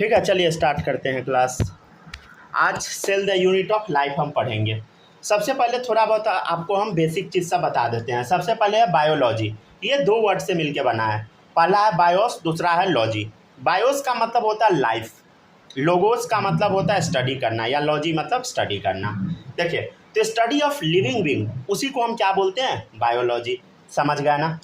ठीक है, चलिए स्टार्ट करते हैं क्लास। आज cell the unit of life हम पढ़ेंगे। सबसे पहले थोड़ा बहुत आपको हम बेसिक चीज़ सा बता देते हैं। सबसे पहले है बायोलॉजी। ये दो वर्ड से मिलके बना है। पहला है बायोस, दूसरा है लॉजी। बायोस का मतलब होता है लाइफ, लोगोस का मतलब होता है स्टडी करना, या लॉजी मतलब स्टडी करना। देखिए, तो स्टडी ऑफ लिविंग बीइंग उसी को हम क्या बोलते हैं, बायोलॉजी। समझ गए ना।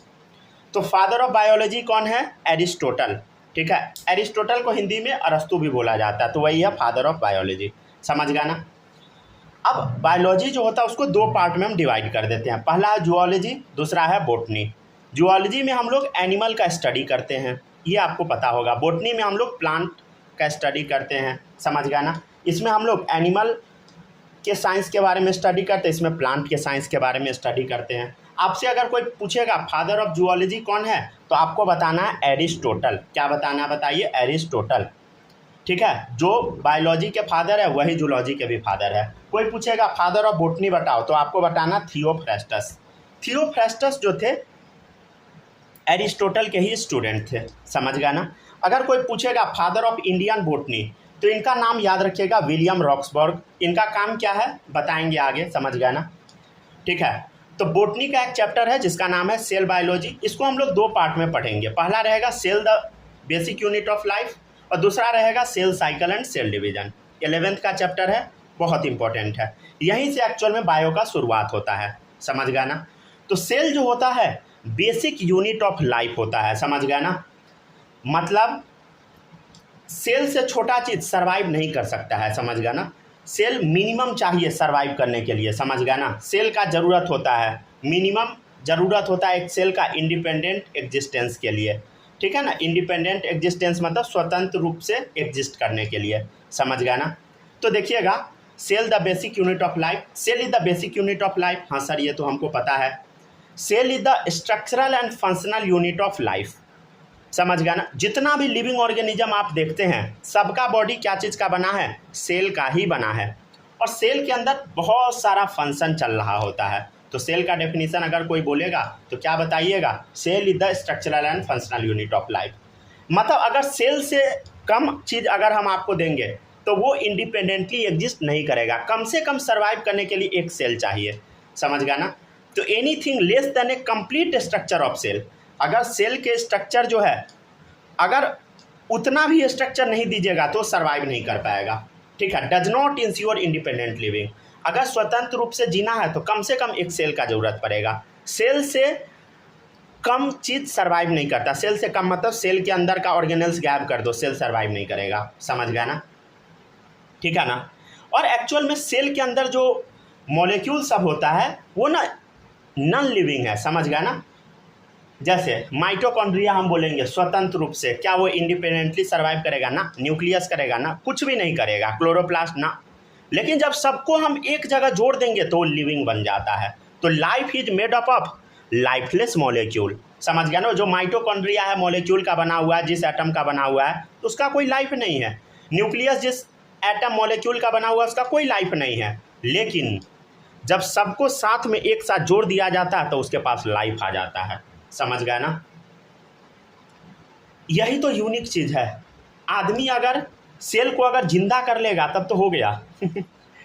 तो फादर ऑफ बायोलॉजी कौन है, एरिस्टोटल। ठीक है, एरिस्टोटल को हिंदी में अरस्तु भी बोला जाता है, तो वही है फादर ऑफ बायोलॉजी। समझ गया ना। अब बायोलॉजी जो होता है उसको दो पार्ट में हम डिवाइड कर देते हैं। पहला है जूलॉजी, दूसरा है बोटनी। जूलॉजी में हम लोग एनिमल का स्टडी करते हैं, ये आपको पता होगा। बोटनी में हम लोग प्लांट का स्टडी करते हैं। समझ गया ना। इसमें हम लोग एनिमल के साइंस के बारे में स्टडी करते हैं, इसमें प्लांट के साइंस के बारे में स्टडी करते हैं। आपसे अगर कोई पूछेगा फादर ऑफ जूलॉजी कौन है, तो आपको बताना है एरिस्टोटल। क्या बताना है, बताइए, एरिस्टोटल। ठीक है, जो बायोलॉजी के फादर है वही जूलॉजी के भी फादर है। कोई पूछेगा फादर ऑफ बोटनी बताओ, तो आपको बताना थियोफ्रास्टस। थियोफ्रास्टस जो थे एरिस्टोटल के ही स्टूडेंट थे। समझ गया ना। अगर कोई पूछेगा फादर ऑफ इंडियन बोटनी, तो इनका नाम याद रखिएगा, विलियम रॉक्सबर्ग। इनका काम क्या है बताएंगे आगे। समझ गया ना। ठीक है, तो बोटनी का एक चैप्टर है जिसका नाम है सेल बायोलॉजी। इसको हम लोग दो पार्ट में पढ़ेंगे। पहला रहेगा cell the basic unit of life, और दूसरा रहेगा cell cycle and cell division. 11th का चैप्टर है, बहुत इंपॉर्टेंट है। यहीं से एक्चुअल में बायो का शुरुआत होता है। समझ गया ना। तो सेल जो होता है बेसिक यूनिट ऑफ लाइफ होता है। समझ गया ना। मतलब सेल से छोटा चीज़ सर्वाइव नहीं कर सकता है। समझ गया ना। सेल मिनिमम चाहिए सर्वाइव करने के लिए। समझ गया ना। सेल का ज़रूरत होता है, मिनिमम ज़रूरत होता है एक सेल का इंडिपेंडेंट एग्जिस्टेंस के लिए। ठीक है ना। इंडिपेंडेंट एग्जिस्टेंस मतलब स्वतंत्र रूप से एग्जिस्ट करने के लिए। समझ गया ना। तो देखिएगा, cell the basic unit of life, cell is the basic unit of life. हाँ सर, ये तो हमको पता है। Cell is the structural and functional unit of life. समझ गया ना। जितना भी लिविंग ऑर्गेनिज्म आप देखते हैं, सबका बॉडी क्या चीज़ का बना है, सेल का ही बना है। और सेल के अंदर बहुत सारा फंक्शन चल रहा होता है। तो सेल का डेफिनेशन अगर कोई बोलेगा तो क्या बताइएगा, cell is the structural and functional unit of life. मतलब अगर सेल से कम चीज़ अगर हम आपको देंगे तो वो इंडिपेंडेंटली एग्जिस्ट नहीं करेगा। कम से कम सर्वाइव करने के लिए एक सेल चाहिए। समझ गया ना। तो anything less than a complete structure of cell, अगर सेल के स्ट्रक्चर जो है, अगर उतना भी स्ट्रक्चर नहीं दीजिएगा तो सर्वाइव नहीं कर पाएगा। ठीक है, does not ensure independent living. अगर स्वतंत्र रूप से जीना है तो कम से कम एक सेल का ज़रूरत पड़ेगा। सेल से कम चीज़ सर्वाइव नहीं करता। सेल से कम मतलब सेल के अंदर का ऑर्गेनल्स गायब कर दो, सेल सर्वाइव नहीं करेगा। समझ गया ना। ठीक है ना। और एक्चुअल में सेल के अंदर जो मॉलिक्यूल सब होता है वो ना नॉन लिविंग है। समझ गया ना। जैसे माइटोकॉन्ड्रिया हम बोलेंगे स्वतंत्र रूप से, क्या वो इंडिपेंडेंटली सर्वाइव करेगा ना, न्यूक्लियस करेगा ना, कुछ भी नहीं करेगा, क्लोरोप्लास्ट ना। लेकिन जब सबको हम एक जगह जोड़ देंगे तो लिविंग बन जाता है। तो life is made up of lifeless molecule. समझ गया ना। जो माइटोकॉन्ड्रिया है मॉलिक्यूल का बना हुआ है, जिस एटम का बना हुआ है, तो उसका कोई लाइफ नहीं है। न्यूक्लियस जिस एटम मॉलिक्यूल का बना हुआ है उसका कोई लाइफ नहीं है। लेकिन जब सबको साथ में एक साथ जोड़ दिया जाता है तो उसके पास लाइफ आ जाता है। समझ गया ना। यही तो यूनिक चीज़ है। आदमी अगर सेल को अगर जिंदा कर लेगा तब तो हो गया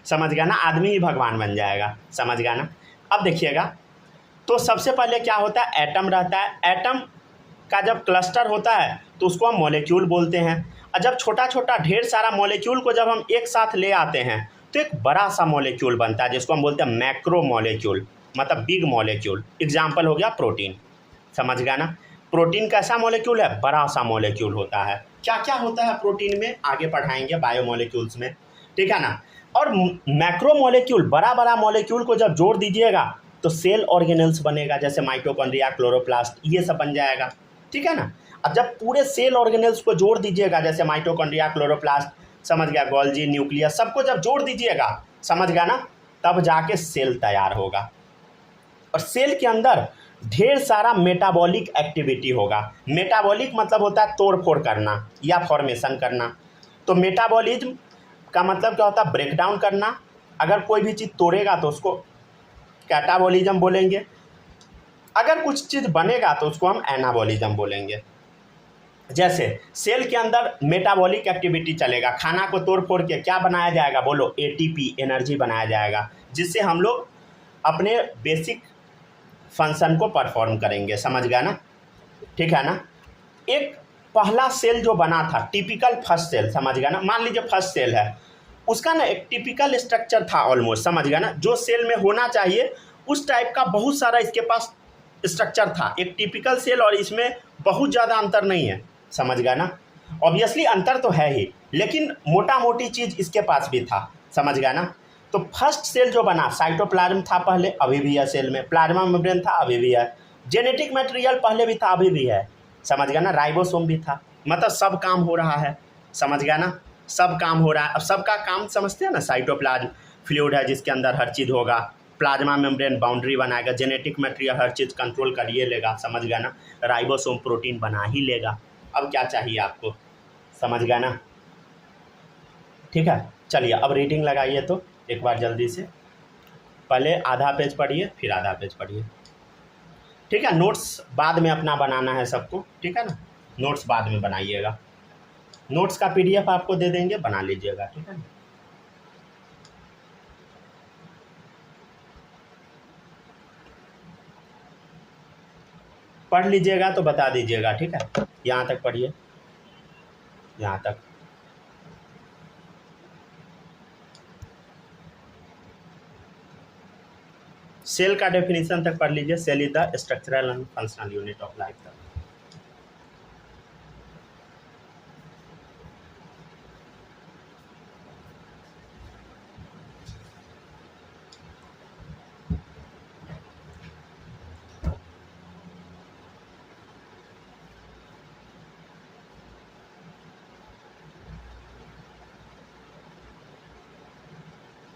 समझ गया ना। आदमी ही भगवान बन जाएगा। समझ गया ना। अब देखिएगा, तो सबसे पहले क्या होता है, एटम रहता है। एटम का जब क्लस्टर होता है तो उसको हम मॉलिक्यूल बोलते हैं। और जब छोटा छोटा ढेर सारा मॉलिक्यूल को जब हम एक साथ ले आते हैं तो एक बड़ा सा मॉलिक्यूल बनता है, जिसको हम बोलते हैं मैक्रो मॉलिक्यूल, मतलब बिग मॉलिक्यूल। एग्जाम्पल हो गया प्रोटीन। समझ गया ना। प्रोटीन कैसा मॉलिक्यूल है, बड़ा सा मॉलिक्यूल होता है। क्या क्या होता है प्रोटीन में आगे पढ़ाएंगे बायोमॉलिक्यूल्स में। ठीक है ना। और मैक्रो मॉलिक्यूल, बड़ा बड़ा मॉलिक्यूल को जब जोड़ दीजिएगा तो सेल ऑर्गेनल्स बनेगा, जैसे माइटोकॉन्ड्रिया, क्लोरोप्लास्ट, ये सब बन जाएगा। ठीक है ना। अब जब पूरे सेल ऑर्गेनल्स को जोड़ दीजिएगा, जैसे माइटोकॉन्ड्रिया, क्लोरोप्लास्ट, समझ गया, गोल्जी, न्यूक्लियस, सबको जब जोड़ दीजिएगा, समझ गया ना, तब जाके सेल तैयार होगा। और सेल के अंदर ढेर सारा मेटाबॉलिक एक्टिविटी होगा। मेटाबॉलिक मतलब होता है तोड़ फोड़ करना या फॉर्मेशन करना। तो मेटाबॉलिज्म का मतलब क्या होता है, ब्रेक डाउन करना। अगर कोई भी चीज़ तोड़ेगा तो उसको कैटाबॉलिज्म बोलेंगे। अगर कुछ चीज़ बनेगा तो उसको हम एनाबॉलिज्म बोलेंगे। जैसे सेल के अंदर मेटाबॉलिक एक्टिविटी चलेगा, खाना को तोड़ फोड़ के क्या बनाया जाएगा, बोलो एटीपी, एनर्जी बनाया जाएगा, जिससे हम लोग अपने बेसिक फंक्शन को परफॉर्म करेंगे। समझ गया ना, ठीक है ना। एक पहला सेल जो बना था, टिपिकल फर्स्ट सेल, समझ गया ना। मान लीजिए फर्स्ट सेल है, उसका ना एक टिपिकल स्ट्रक्चर था ऑलमोस्ट, समझ गया ना। जो सेल में होना चाहिए उस टाइप का बहुत सारा इसके पास स्ट्रक्चर था। एक टिपिकल सेल और इसमें बहुत ज़्यादा अंतर नहीं है, समझ गया ना। ऑब्वियसली अंतर तो है ही, लेकिन मोटा मोटी चीज़ इसके पास भी था, समझ गया ना। तो फर्स्ट सेल जो बना, साइटोप्लाज्म था पहले, अभी भी है सेल में, प्लाज्मा मेम्ब्रेन था, अभी भी है, जेनेटिक मटेरियल पहले भी था, अभी भी है, समझ गया ना। राइबोसोम भी था, मतलब सब काम हो रहा है, समझ गया ना, सब काम हो रहा है। अब सबका काम समझते हैं ना, साइटोप्लाज्म फ्लूइड है जिसके अंदर हर चीज़ होगा, प्लाज्मा मेम्ब्रेन बाउंड्री बनाएगा, जेनेटिक मटेरियल हर चीज़ कंट्रोल करिए लेगा, समझ गया ना। राइबोसोम प्रोटीन बना ही लेगा। अब क्या चाहिए आपको, समझ गया ना, ठीक है। चलिए अब रीडिंग लगाइए तो एक बार जल्दी से, पहले आधा पेज पढ़िए फिर आधा पेज पढ़िए, ठीक है। नोट्स बाद में अपना बनाना है सबको, ठीक है ना, नोट्स बाद में बनाइएगा। नोट्स का पीडीएफ आपको दे देंगे, बना लीजिएगा, ठीक है ना। पढ़ लीजिएगा तो बता दीजिएगा, ठीक है। यहाँ तक पढ़िए, यहाँ तक। सेल का डेफिनेशन तक पढ़ लीजिए। Cell is the structural and functional unit of life तक।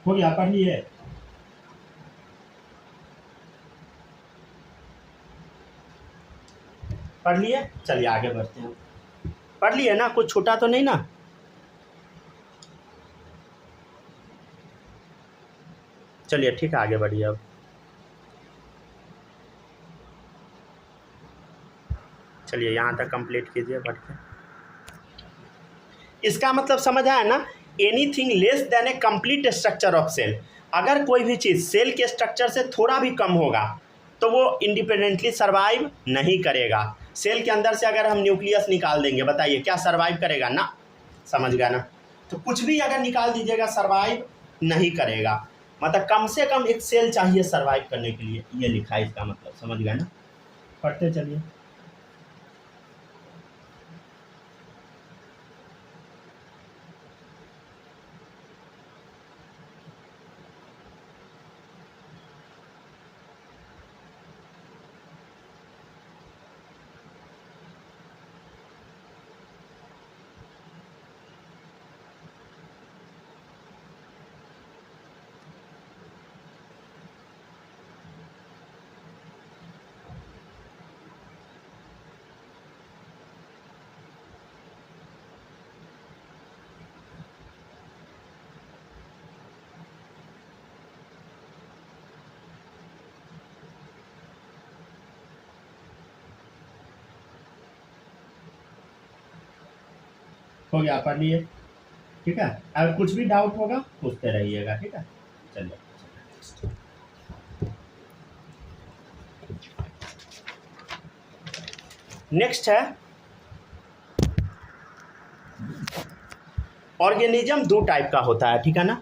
हो गया, पढ़ लिए। पढ़ लिए, चलिए आगे बढ़ते हैं। पढ़ लिए ना, कुछ छूटा तो नहीं ना। चलिए ठीक है, आगे बढ़िए। अब चलिए यहाँ तक कंप्लीट कीजिए बढ़ के। इसका मतलब समझ आया ना, anything less than a complete structure of cell. अगर कोई भी चीज़ सेल के स्ट्रक्चर से थोड़ा भी कम होगा तो वो इंडिपेंडेंटली सर्वाइव नहीं करेगा। सेल के अंदर से अगर हम न्यूक्लियस निकाल देंगे, बताइए क्या सर्वाइव करेगा ना, समझ गया ना। तो कुछ भी अगर निकाल दीजिएगा सर्वाइव नहीं करेगा। मतलब कम से कम एक सेल चाहिए सर्वाइव करने के लिए, ये लिखा है इसका मतलब, समझ गया ना। पढ़ते चलिए। हो गया, पढ़ लिए, ठीक है। अगर कुछ भी डाउट होगा पूछते रहिएगा, ठीक है। चलिए नेक्स्ट है, ऑर्गेनिज्म दो टाइप का होता है, ठीक है ना।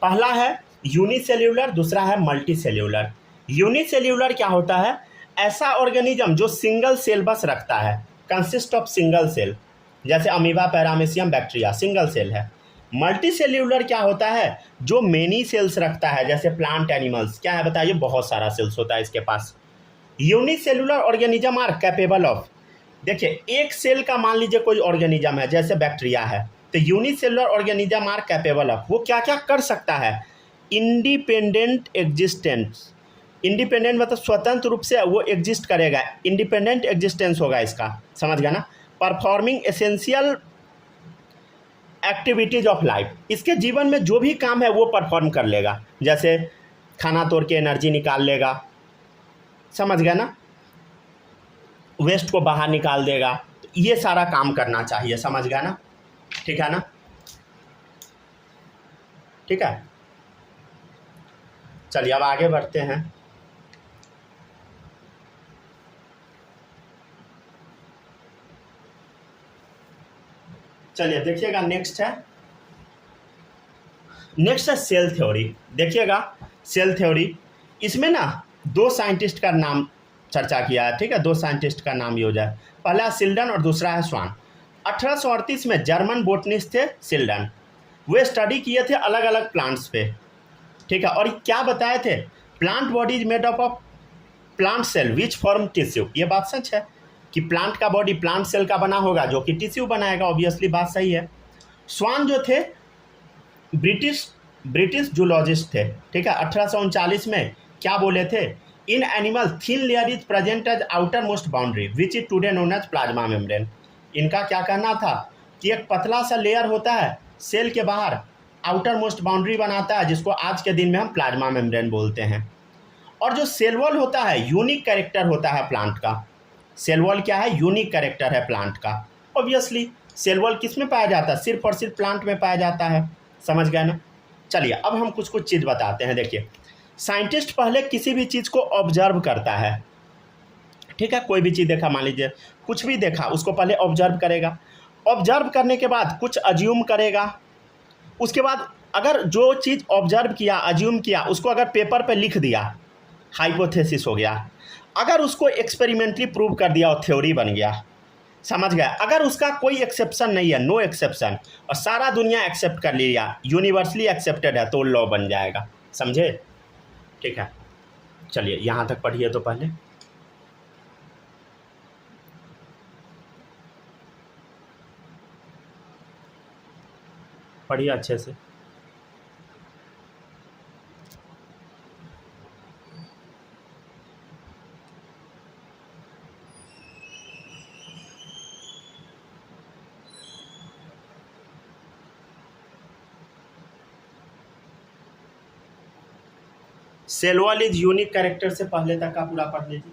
पहला है यूनिसेल्यूलर, दूसरा है मल्टीसेल्यूलर। यूनिसेल्यूलर क्या होता है, ऐसा ऑर्गेनिज्म जो सिंगल सेल बस रखता है, कंसिस्ट ऑफ सिंगल सेल, जैसे amoeba, paramecium, bacteria, single cell है। मल्टीसेल्यूलर क्या होता है, जो मेनी सेल्स रखता है, जैसे प्लांट, एनिमल्स, क्या है बताइए, बहुत सारा सेल्स होता है इसके पास। Unicellular organism are capable of, देखिए एक सेल का मान लीजिए कोई ऑर्गेनिज्म है, जैसे बैक्टीरिया है, तो unicellular organism are capable of, वो क्या क्या कर सकता है, इंडिपेंडेंट एग्जिस्टेंस। इंडिपेंडेंट मतलब स्वतंत्र रूप से वो एग्जिस्ट करेगा, इंडिपेंडेंट एग्जिस्टेंस होगा इसका, समझ गया ना। Performing essential activities of life, इसके जीवन में जो भी काम है वो परफॉर्म कर लेगा, जैसे खाना तोड़ के एनर्जी निकाल लेगा, समझ गया ना, वेस्ट को बाहर निकाल देगा। तो ये सारा काम करना चाहिए, समझ गया ना? ठीक है ना? ठीक है, चलिए अब आगे बढ़ते हैं। चलिए देखिएगा, नेक्स्ट है सेल थ्योरी। देखिएगा सेल थ्योरी, इसमें ना दो साइंटिस्ट का नाम चर्चा किया है। ठीक है, दो साइंटिस्ट का नाम यूज है, पहला सिल्डन और दूसरा है स्वान। 1838 में जर्मन बोटनिस्ट थे सिल्डन, वे स्टडी किए थे अलग अलग प्लांट्स पे। ठीक है, और क्या बताए थे? Plant body is made up of plant cell which form tissue. ये बात सच है कि प्लांट का बॉडी प्लांट सेल का बना होगा जो कि टिश्यू बनाएगा, ऑब्वियसली बात सही है। स्वान जो थे ब्रिटिश जूलॉजिस्ट थे। ठीक है, 1839 में क्या बोले थे? In animal thin layer is present as outermost boundary which is today known as plasma membrane. इनका क्या कहना था कि एक पतला सा लेयर होता है सेल के बाहर, आउटर मोस्ट बाउंड्री बनाता है, जिसको आज के दिन में हम प्लाज्मा मेम्ब्रेन बोलते हैं। और जो सेल वॉल होता है यूनिक कैरेक्टर होता है प्लांट का। सेल वॉल क्या है? यूनिक कैरेक्टर है प्लांट का। ऑब्वियसली सेल वॉल किस में पाया जाता है? सिर्फ और सिर्फ प्लांट में पाया जाता है, समझ गए ना? चलिए अब हम कुछ चीज़ बताते हैं। देखिए, साइंटिस्ट पहले किसी भी चीज़ को ऑब्जर्व करता है। ठीक है, कोई भी चीज़ देखा, मान लीजिए कुछ भी देखा, उसको पहले ऑब्जर्व करेगा। ऑब्जर्व करने के बाद कुछ अज्यूम करेगा। उसके बाद अगर जो चीज़ ऑब्जर्व किया, अज्यूम किया, उसको अगर पेपर पे लिख दिया, हाइपोथेसिस हो गया। अगर उसको एक्सपेरिमेंटली प्रूव कर दिया और थ्योरी बन गया, समझ गया? अगर उसका कोई एक्सेप्शन नहीं है, नो एक्सेप्शन, और सारा दुनिया एक्सेप्ट कर लिया, यूनिवर्सली एक्सेप्टेड है, तो लॉ बन जाएगा, समझे? ठीक है, चलिए यहाँ तक पढ़िए तो पहले। पढ़िए अच्छे से। Cell wall is unique character से पहले तक का पूरा पढ़ लीजिए।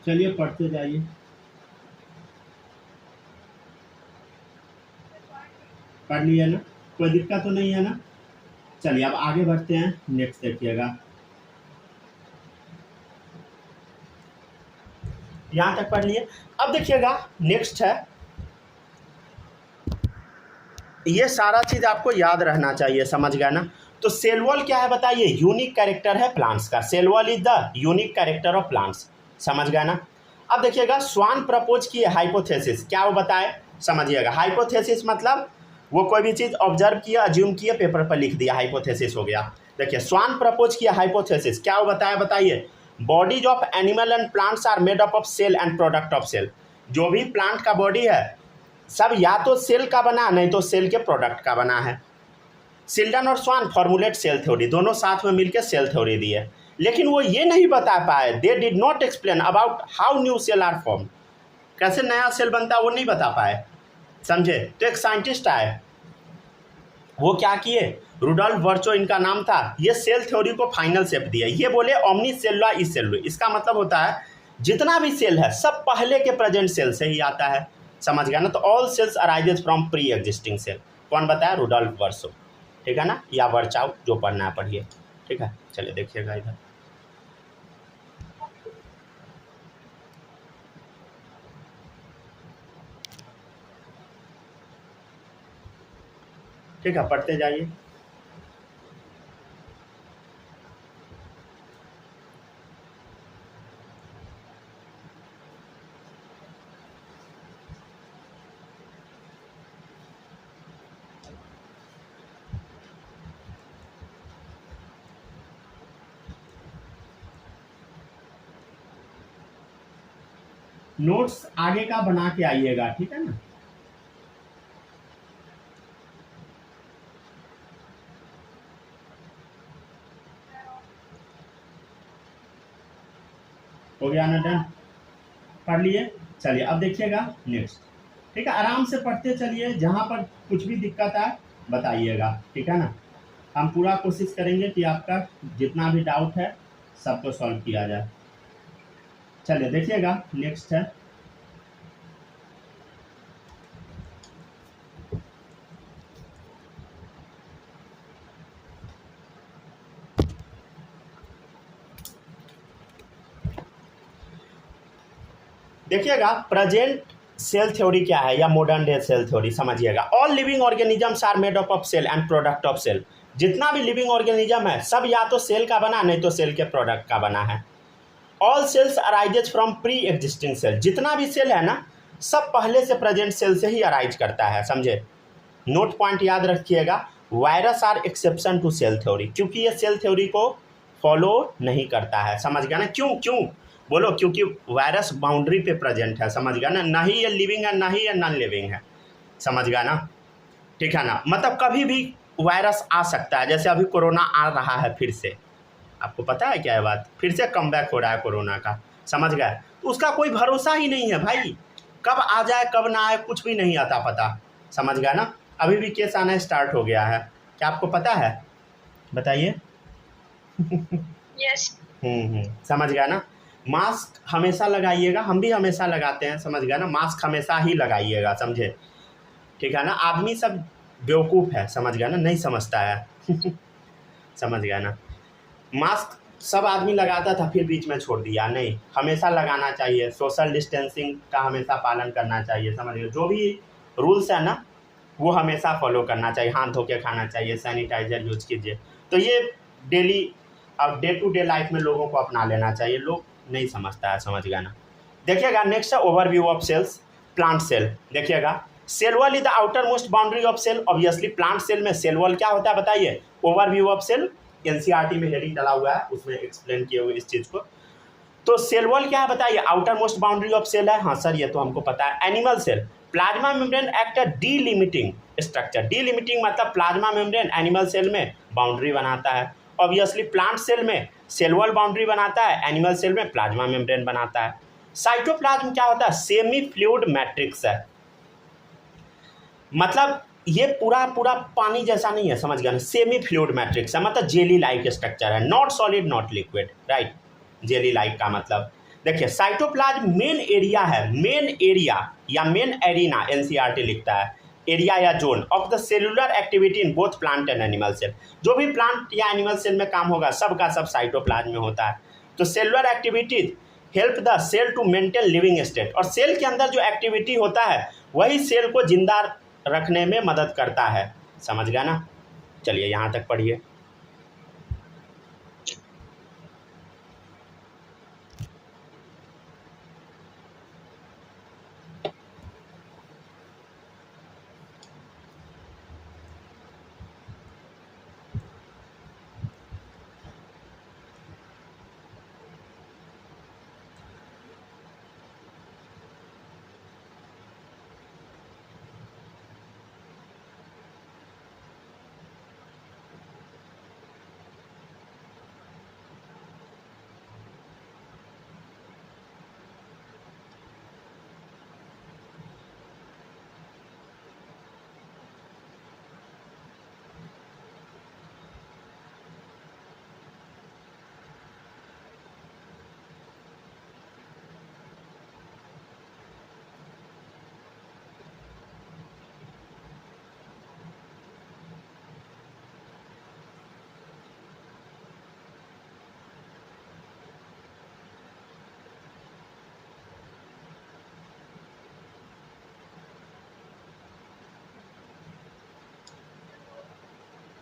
चलिए पढ़ते जाइए। पढ़ लिया ना? कोई दिक्कत तो नहीं है ना? चलिए अब आगे बढ़ते हैं, नेक्स्ट देखिएगा। यहाँ तक पढ़ लिए। अब देखिएगा नेक्स्ट है, ये सारा चीज़ आपको याद रहना चाहिए, समझ गया ना? तो सेल वॉल क्या है बताइए? यूनिक कैरेक्टर है प्लांट्स का। Cell wall is the unique character of plants, समझ गया ना? अब देखिएगा स्वान प्रपोज किए हाइपोथेसिस, क्या वो बताए? समझिएगा, हाइपोथेसिस मतलब वो कोई भी चीज़ ऑब्जर्व किया, अज्यूम किया, पेपर पर लिख दिया, हाइपोथेसिस हो गया। देखिए स्वान प्रपोज किया हाइपोथेसिस, क्या वो बताया? बताइए, bodies of animal and plants are made up of cell and product of cell. जो भी प्लांट का बॉडी है सब या तो सेल का बना, नहीं तो सेल के प्रोडक्ट का बना है। सिल्डन और स्वान फॉर्मुलेट सेल थ्योरी, दोनों साथ में मिलकर सेल थ्योरी दी है, लेकिन वो ये नहीं बता पाए, they did not explain about how new cell are form, कैसे नया सेल बनता है वो नहीं बता पाए, समझे? तो एक साइंटिस्ट आए, वो क्या किए, रुडोल्फ वर्चो इनका नाम था, ये सेल थ्योरी को फाइनल शेप दिया। ये बोले ओमनी सेलुला इज सेलुला, इसका मतलब होता है जितना भी सेल है सब पहले के प्रेजेंट सेल से ही आता है। समझ गया ना। तो all cells arises from pre existing cell, कौन बताया? रुडोल्फ वर्सो, ठीक है ना, या वर्चाउ, जो पढ़ना है पढ़िए, ठीक है। चलिए देखिएगा इधर, ठीक है, पढ़ते जाइए। नोट्स आगे का बना के आइएगा, ठीक है ना। हो गया ना, डन, पढ़ लिए। चलिए अब देखिएगा नेक्स्ट, ठीक है, आराम से पढ़ते चलिए, जहाँ पर कुछ भी दिक्कत आए बताइएगा, ठीक है ना। हम पूरा कोशिश करेंगे कि आपका जितना भी डाउट है सबको सॉल्व किया जाए। चलिए देखिएगा नेक्स्ट है, देखिएगा प्रेजेंट सेल थ्योरी क्या है, या मॉडर्न डे सेल थ्योरी समझिएगा। All living organisms are made up of cell and product of cell. जितना भी लिविंग ऑर्गेनिज्म है सब या तो सेल का बना, नहीं तो सेल के प्रोडक्ट का बना है। All cells arises from pre existing cell, जितना भी सेल है ना सब पहले से प्रेजेंट सेल से ही अराइज करता है, समझे। नोट पॉइंट याद रखिएगा, virus are exception to cell theory, क्योंकि ये सेल थ्योरी को फॉलो नहीं करता है, समझ गया ना। क्यों क्यों बोलो? क्योंकि वायरस बाउंड्री पे प्रेजेंट है, समझ गया ना, ना ही ये लिविंग है ना ही ये नॉन लिविंग है, समझ गया ना, ठीक है ना। मतलब कभी भी वायरस आ सकता है, जैसे अभी कोरोना आ रहा है फिर से, आपको पता है क्या है बात, फिर से कम बैक हो रहा है कोरोना का, समझ गए। तो उसका कोई भरोसा ही नहीं है भाई, कब आ जाए कब ना आए कुछ भी नहीं आता पता, समझ गया ना। अभी भी केस आना स्टार्ट हो गया है, क्या आपको पता है? बताइए। यस। समझ गया ना। मास्क हमेशा लगाइएगा, हम भी हमेशा लगाते हैं, समझ गया ना, मास्क हमेशा ही लगाइएगा, समझे, ठीक है ना। आदमी सब बेवकूफ़ है, समझ गया ना, नहीं समझता है। समझ गया ना। मास्क सब आदमी लगाता था फिर बीच में छोड़ दिया, नहीं, हमेशा लगाना चाहिए, सोशल डिस्टेंसिंग का हमेशा पालन करना चाहिए, समझिए। जो भी रूल्स है ना वो हमेशा फॉलो करना चाहिए, हाथ धो के खाना चाहिए, सैनिटाइजर यूज कीजिए। तो ये डेली, अब डे टू डे लाइफ में लोगों को अपना लेना चाहिए, लोग नहीं समझता है, समझ गया ना। देखिएगा नेक्स्ट है overview of cells. Plant cell, देखिएगा cell wall is the outermost boundary of cell. Obviously plant cell में सेल वॉल क्या होता है बताइए? ओवरव्यू ऑफ सेल, एनसीईआरटी में हेडिंग डाला हुआ है, उसमें एक्सप्लेन किए हुए इस चीज़ को। तो सेल वॉल क्या है बताइए? Outermost boundary of cell है, हाँ सर ये तो हमको पता है। Animal cell, plasma membrane act delimiting structure. Delimiting मतलब प्लाज्मा मेम्ब्रेन एनिमल सेल में बाउंड्री बनाता है। ऑब्वियसली प्लांट सेल में सेल वॉल बाउंड्री बनाता है, एनिमल सेल में प्लाज्मा मेम्ब्रेन बनाता है। साइटोप्लाज्म क्या होता है? सेमी फ्लूइड मैट्रिक्स है, मतलब ये पूरा पूरा पानी जैसा नहीं है, समझ गया ना, सेमी फ्लूइड मैट्रिक्स है, मतलब जेली लाइक स्ट्रक्चर है, not solid not liquid, right. Jelly like का मतलब देखिए साइटोप्लाज्म मेन एरिया है, मेन एरिया या मेन एरिना, एनसीईआरटी लिखता है, एरिया या zone of the cellular activity in both plant and animal cell. जो भी प्लांट या एनिमल सेल में काम होगा सब का सब साइटोप्लाज्म में होता है। तो cellular activities help the cell to maintain living state, और सेल के अंदर जो एक्टिविटी होता है वही सेल को जिंदा रखने में मदद करता है, समझ गया ना। चलिए यहाँ तक पढ़िए।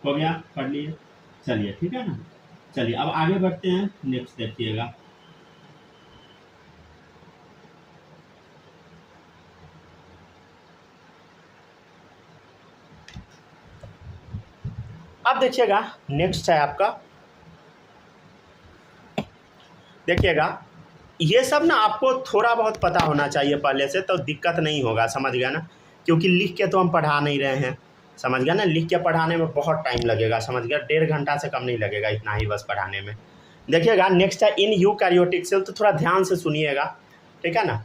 हो गया, पढ़ लिए। चलिए ठीक है ना, चलिए अब आगे बढ़ते हैं। नेक्स्ट देखिएगा, अब देखिएगा नेक्स्ट है आपका, देखिएगा ये सब ना आपको थोड़ा बहुत पता होना चाहिए पहले से, तो दिक्कत नहीं होगा, समझ गया ना, क्योंकि लिख के तो हम पढ़ा नहीं रहे हैं, समझ गया ना, लिख के पढ़ाने में बहुत टाइम लगेगा, समझ गया, 1.5 घंटा से कम नहीं लगेगा, इतना ही बस पढ़ाने में। देखिएगा नेक्स्ट है इन यूकैरियोटिक सेल, तो थोड़ा ध्यान से सुनिएगा, ठीक है ना।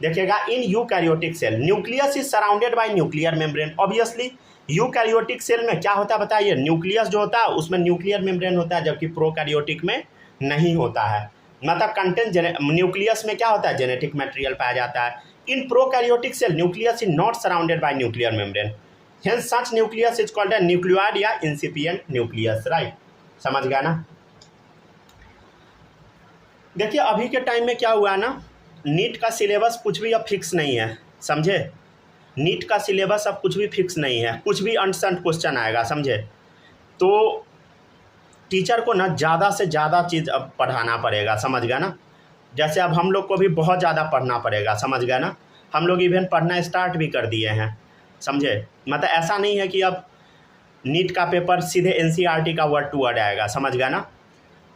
देखिएगा in eukaryotic cell nucleus is surrounded by nuclear membrane. Obviously eukaryotic cell में क्या होता है बताइए, न्यूक्लियस जो होता है उसमें न्यूक्लियर मेम्ब्रेन होता है, जबकि प्रोकैरियोटिक में नहीं होता है। मतलब कंटेंट न्यूक्लियस में क्या होता है, जेनेटिक मटेरियल पाया जाता है। In prokaryotic cell nucleus is not surrounded by nuclear membrane, hence such nucleus is called a nucleoid या इंसिपिएंट न्यूक्लियस, राइट, समझ गया ना। देखिए अभी के टाइम में क्या हुआ ना, नीट का सिलेबस कुछ भी अब फिक्स नहीं है, समझे, नीट का सिलेबस अब कुछ भी फिक्स नहीं है, कुछ भी अनसंट क्वेश्चन आएगा, समझे। तो टीचर को ना ज़्यादा से ज़्यादा चीज़ अब पढ़ाना पड़ेगा, समझ गया ना। जैसे अब हम लोग को भी बहुत ज़्यादा पढ़ना पड़ेगा, समझ गया ना, हम लोग इवन पढ़ना स्टार्ट भी कर दिए हैं, समझे। मतलब ऐसा नहीं है कि अब नीट का पेपर सीधे एनसीईआरटी का वर्ड टू वर्ड आएगा, समझ गया ना।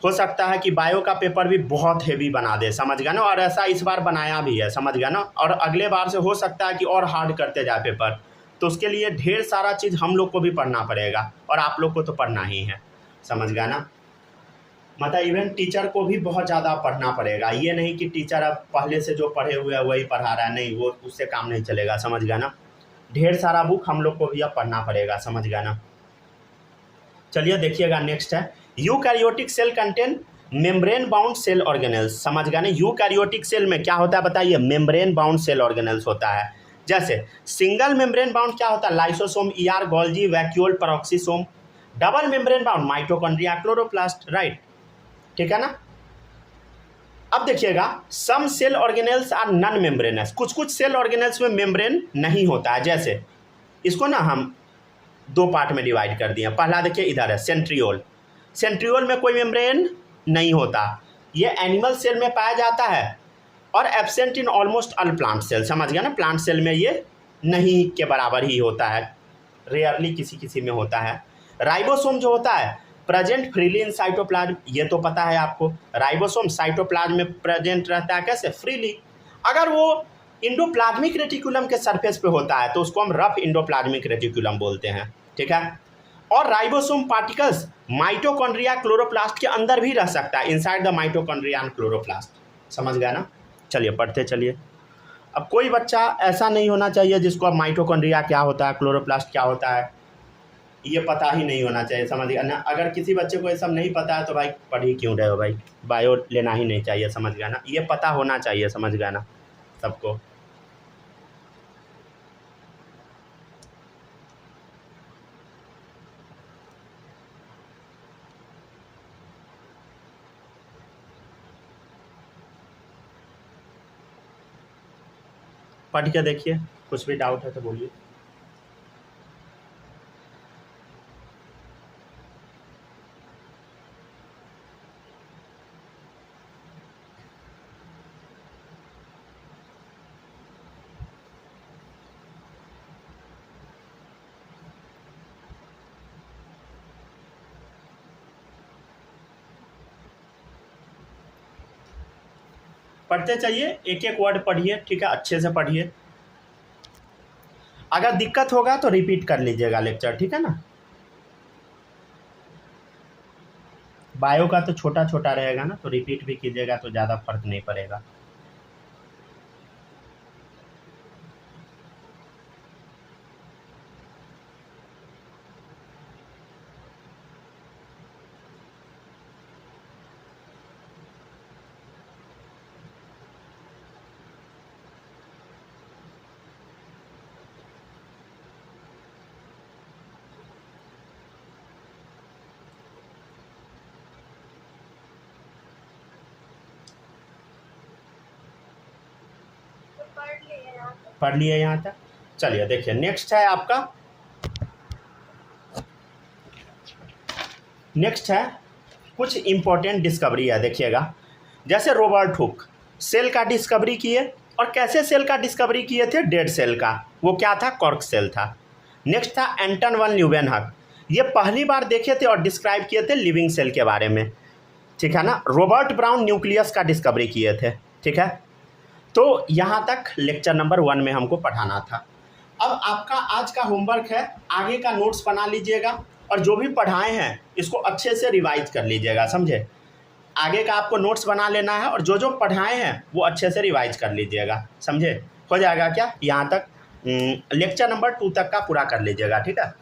हो सकता है कि बायो का पेपर भी बहुत हेवी बना दे, समझ गया ना, और ऐसा इस बार बनाया भी है, समझ गया ना, और अगले बार से हो सकता है कि और हार्ड करते जाए पेपर। तो उसके लिए ढेर सारा चीज़ हम लोग को भी पढ़ना पड़ेगा, और आप लोग को तो पढ़ना ही है, समझ गया ना। मतलब इवन टीचर को भी बहुत ज़्यादा पढ़ना पड़ेगा, ये नहीं कि टीचर अब पहले से जो पढ़े हुए हैं वही पढ़ा रहा है, नहीं, वो उससे काम नहीं चलेगा, समझ गया ना। ढेर सारा बुक हम लोग को भी अब पढ़ना पड़ेगा, समझ गया ना। चलिए देखिएगा नेक्स्ट है eukaryotic cell contain membrane bound cell organelles, समझ गया ना। यूकैरियोटिक सेल में क्या होता है बताइए, मेम्ब्रेन बाउंड सेल ऑर्गेनेल्स होता है। जैसे सिंगल मेम्ब्रेन बाउंड क्या होता है, lysosome, ER, Golgi, vacuole, peroxisome. Double membrane bound mitochondria, chloroplast, right, ठीक है ना। अब देखिएगा some cell organelles are non membranous, कुछ कुछ सेल ऑर्गेनेल्स में मेम्ब्रेन नहीं होता है। जैसे इसको ना हम दो पार्ट में डिवाइड कर दिए। पहला देखिए इधर है सेंट्रियोल, सेंट्रियोल में कोई मेम्ब्रेन नहीं होता, ये एनिमल सेल में पाया जाता है और absent in almost all plant cell, समझ गया ना। प्लांट सेल में ये नहीं के बराबर ही होता है, रेयरली किसी किसी में होता है। राइबोसोम जो होता है प्रेजेंट फ्रीली इन साइटोप्लाज्म, ये तो पता है आपको, राइबोसोम साइटोप्लाज्म में प्रेजेंट रहता है, कैसे, फ्रीली। अगर वो इंडोप्लाज्मिक रेटिकुलम के सरफेस पे होता है तो उसको हम रफ इंडोप्लाज्मिक रेटिकुलम बोलते हैं, ठीक है। और राइबोसोम पार्टिकल्स माइटोकॉन्ड्रिया क्लोरोप्लास्ट के अंदर भी रह सकता है, inside the mitochondria and chloroplast, समझ गया ना। चलिए पढ़ते चलिए। अब कोई बच्चा ऐसा नहीं होना चाहिए जिसको अब माइटोकॉन्ड्रिया क्या होता है, क्लोरोप्लास्ट क्या होता है, ये पता ही नहीं होना चाहिए, समझ गया ना। अगर किसी बच्चे को ये सब नहीं पता है तो भाई पढ़ ही क्यों रहे हो भाई, बायो लेना ही नहीं चाहिए, समझ गया ना। ये पता होना चाहिए, समझ गया ना, सबको। पढ़ के देखिए, कुछ भी डाउट है तो बोलिए। पढ़ते चाहिए, एक एक वर्ड पढ़िए, ठीक है, अच्छे से पढ़िए। अगर दिक्कत होगा तो रिपीट कर लीजिएगा लेक्चर, ठीक है ना। बायो का तो छोटा छोटा रहेगा ना, तो रिपीट भी कीजिएगा तो ज़्यादा फर्क नहीं पड़ेगा। पढ़ लिए यहाँ तक। चलिए देखिए नेक्स्ट है आपका नेक्स्ट है कुछ इम्पोर्टेंट डिस्कवरी है, देखिएगा। जैसे रॉबर्ट हुक सेल का डिस्कवरी किए, और कैसे सेल का डिस्कवरी किए थे? डेड सेल का। वो क्या था? कॉर्क सेल था। नेक्स्ट था एंटन वन ल्यूवेनहक, ये पहली बार देखे थे और डिस्क्राइब किए थे लिविंग सेल के बारे में, ठीक है ना। रॉबर्ट ब्राउन न्यूक्लियस का डिस्कवरी किए थे, ठीक है। तो यहाँ तक लेक्चर नंबर 1 में हमको पढ़ाना था। अब आपका आज का होमवर्क है, आगे का नोट्स बना लीजिएगा और जो भी पढ़ाए हैं इसको अच्छे से रिवाइज कर लीजिएगा, समझे। आगे का आपको नोट्स बना लेना है और जो जो पढ़ाए हैं वो अच्छे से रिवाइज कर लीजिएगा, समझे। हो जाएगा क्या? यहाँ तक लेक्चर नंबर 2 तक का पूरा कर लीजिएगा, ठीक है।